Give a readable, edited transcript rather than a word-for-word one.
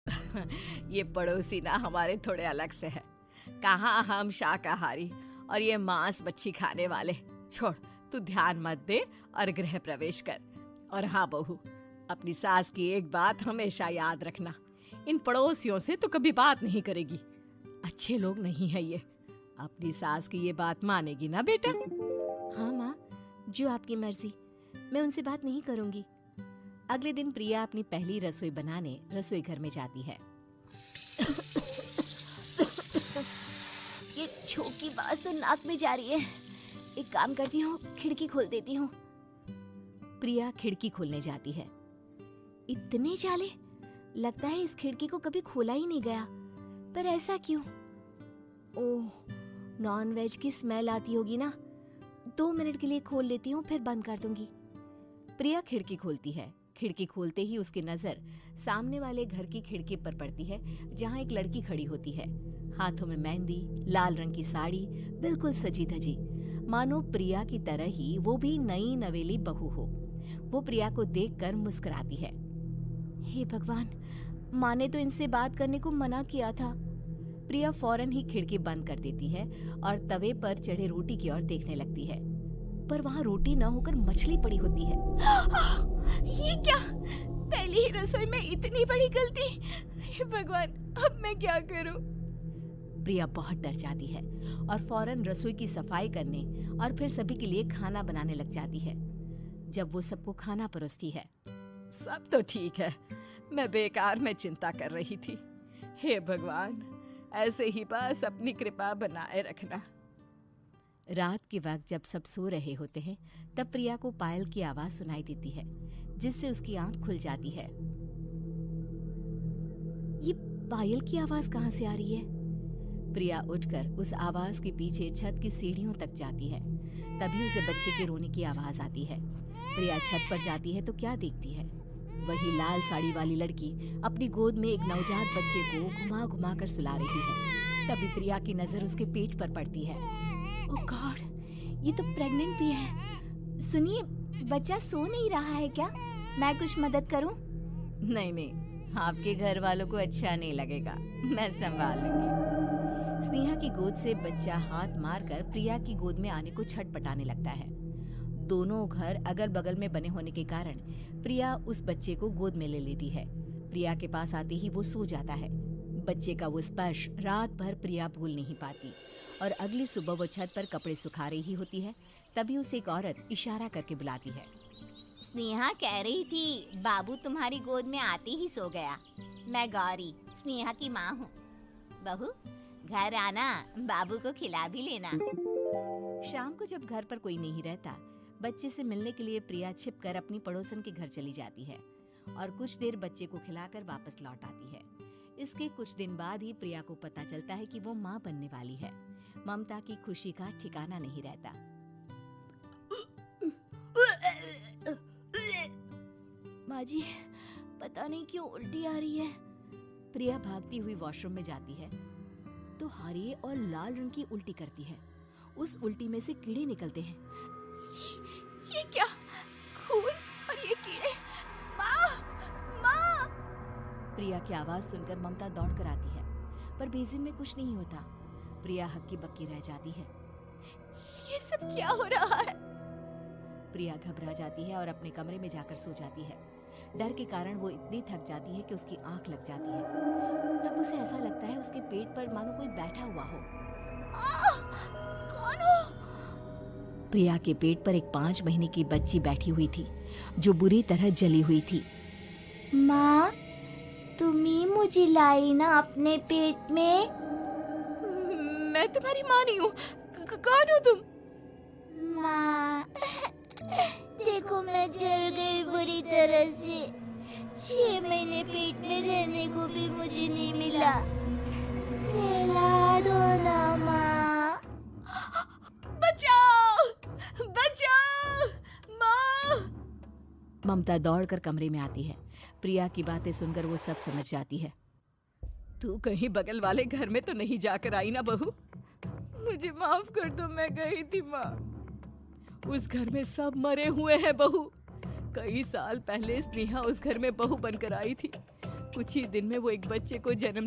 ये पड़ोसी ना हमारे थोड़े अलग से है। कहाँ हम शाकाहारी और ये मांस मच्छी खाने वाले। छोड़, तू ध्यान मत दे और गृह प्रवेश कर। और हाँ बहू, अपनी सास की एक बात हमेशा याद रखना, इन पड़ोसियों से तो कभी बात नहीं करेगी। अच्छे लोग नहीं है ये। अपनी सास की ये बात मानेगी ना बेटा? हाँ माँ, जो आपकी मर्जी, मैं उनसे बात नहीं करूंगी। अगले दिन प्रिया अपनी पहली रसोई बनाने रसोई घर में जाती है। ये छोटी बात तो नाक में जा रही है। एक काम करती हूँ, खिड़की खोल देती हूँ। प्रिया खिड़की खोलने जाती है। इतने जाले, लगता है इस खिड़की को कभी खोला ही नहीं गया। पर ऐसा क्यों? ओह, नॉन वेज की स्मेल आती होगी ना। 2 मिनट के लिए खोल लेती हूँ, फिर बंद कर दूंगी। प्रिया खिड़की खोलती है। खिड़की खोलते ही उसकी नजर सामने वाले घर की खिड़की पर पड़ती है, जहाँ एक लड़की खड़ी होती है। हाथों में मेहंदी, लाल रंग की साड़ी, बिल्कुल सजी धजी, मानो प्रिया की तरह ही वो भी नई नवेली बहू हो। वो प्रिया को देखकर मुस्कुराती है। हे भगवान, माँ ने तो इनसे बात करने को मना किया था। प्रिया फौरन ही खिड़की बंद कर देती है और तवे पर चढ़े रोटी की ओर देखने लगती है, पर वहाँ रोटी न होकर मछली पड़ी होती है। ये क्या? पहली ही रसोई में इतनी बड़ी गलती। हे भगवान, अब मैं क्या करूं? प्रिया बहुत डर जाती है और फौरन रसोई की सफाई करने और फिर सभी के लिए खाना बनाने लग जाती है। जब वो सबको खाना परोसती है, सब तो ठीक है, मैं बेकार में चिंता कर रही थी। हे भगवान, ऐसे ही बस अपनी कृपा बनाए रखना। रात के वक्त जब सब सो रहे होते हैं, तब प्रिया को पायल की आवाज सुनाई देती है, जिससे उसकी आंख खुल जाती है। ये पायल की आवाज कहाँ से आ रही है? प्रिया उठकर उस आवाज के पीछे छत की सीढ़ियों तक जाती है। तभी उसे बच्चे के रोने की आवाज आती है। प्रिया छत पर जाती है तो क्या देखती है? वही लाल साड़ी वाली लड़की अपनी गोद में एक नवजात बच्चे को घुमा घुमा कर सुला रही है। तभी प्रिया की नजर उसके पेट पर पड़ती है। ओह गॉड, ये तो प्रेग्नेंट भी है। सुनिए, बच्चा सो नहीं रहा है क्या? मैं कुछ मदद करूं? नहीं नहीं, आपके घर वालों को अच्छा नहीं लगेगा, मैं संभाल लूंगी। स्नेहा की गोद से बच्चा हाथ मारकर प्रिया की गोद में आने को छटपटाने लगता है। दोनों घर अगल बगल में बने होने के कारण प्रिया उस बच्चे को गोद में ले लेती है। प्रिया के पास आते ही वो सो जाता है। बच्चे का वो स्पर्श रात भर प्रिया भूल नहीं पाती और अगली सुबह वो छत पर कपड़े सुखा रही होती है। तभी उसे एक औरत इशारा करके बुलाती है। स्नेहा कह रही थी बाबू तुम्हारी गोद में आते ही सो गया। मैं गौरी, स्नेहा की माँ हूँ। बहू, घर आना, बाबू को खिला भी लेना। शाम को जब घर पर कोई नहीं रहता, बच्चे से मिलने के लिए प्रिया छिपकर अपनी पड़ोसन के घर चली जाती है और कुछ देर बच्चे को खिलाकर वापस लौट आती है। इसके कुछ दिन बाद ही प्रिया को पता चलता है कि वो माँ बनने वाली है। ममता की खुशी का ठिकाना नहीं रहता। माँ जी, पता नहीं क्यों उल्टी आ रही है। प्रिया भागती हुई वॉशरूम में जाती है तो हरे और लाल रंग की उल्टी करती है। उस उल्टी में से कीड़े निकलते हैं। ये क्या? खून और ये कीड़े! माँ! माँ! प्रिया की आवाज सुनकर ममता दौड़कर आती है, पर बेसिन में कुछ नहीं होता। प्रिया हक्की बक्की रह जाती है। ये सब क्या हो रहा है? प्रिया घबरा जाती है और अपने कमरे में जाकर सो जाती है। डर के कारण वो इतनी थक जाती है कि उसकी आंख लग जाती है। तब उसे ऐसा लगता है उसके पेट पर मानो कोई बैठा हुआ हो। कौन हो? प्रिया के पेट पर एक 5 महीने की बच्ची बैठी हुई थी, जो बुरी तरह जली हुई थी। माँ, तुम ही मुझे लाई ना अपने पेट में? मैं तुम्हारी माँ नहीं हूँ। कौन हो तुम? माँ, देखो मैं जल गई बुरी तरह से। 6 महीने पेट में रहने को भी मुझे नहीं मिला। सहला दो ना माँ। बचाओ! बचाओ! माँ! ममता दौड़कर कमरे में आती है। प्रिया की बातें सुनकर वो सब समझ जाती है। तू कहीं बगल वाले घर में तो नहीं जाकर आई ना बहू? मुझे माफ कर दो, मैं गई थी माँ। उस घर में सब मरे हुए हैं बहू। कई साल पहले स्नेहा उस घर में बहू बनकर आई थी। कुछ ही दिन में वो एक बच्चे को जन्म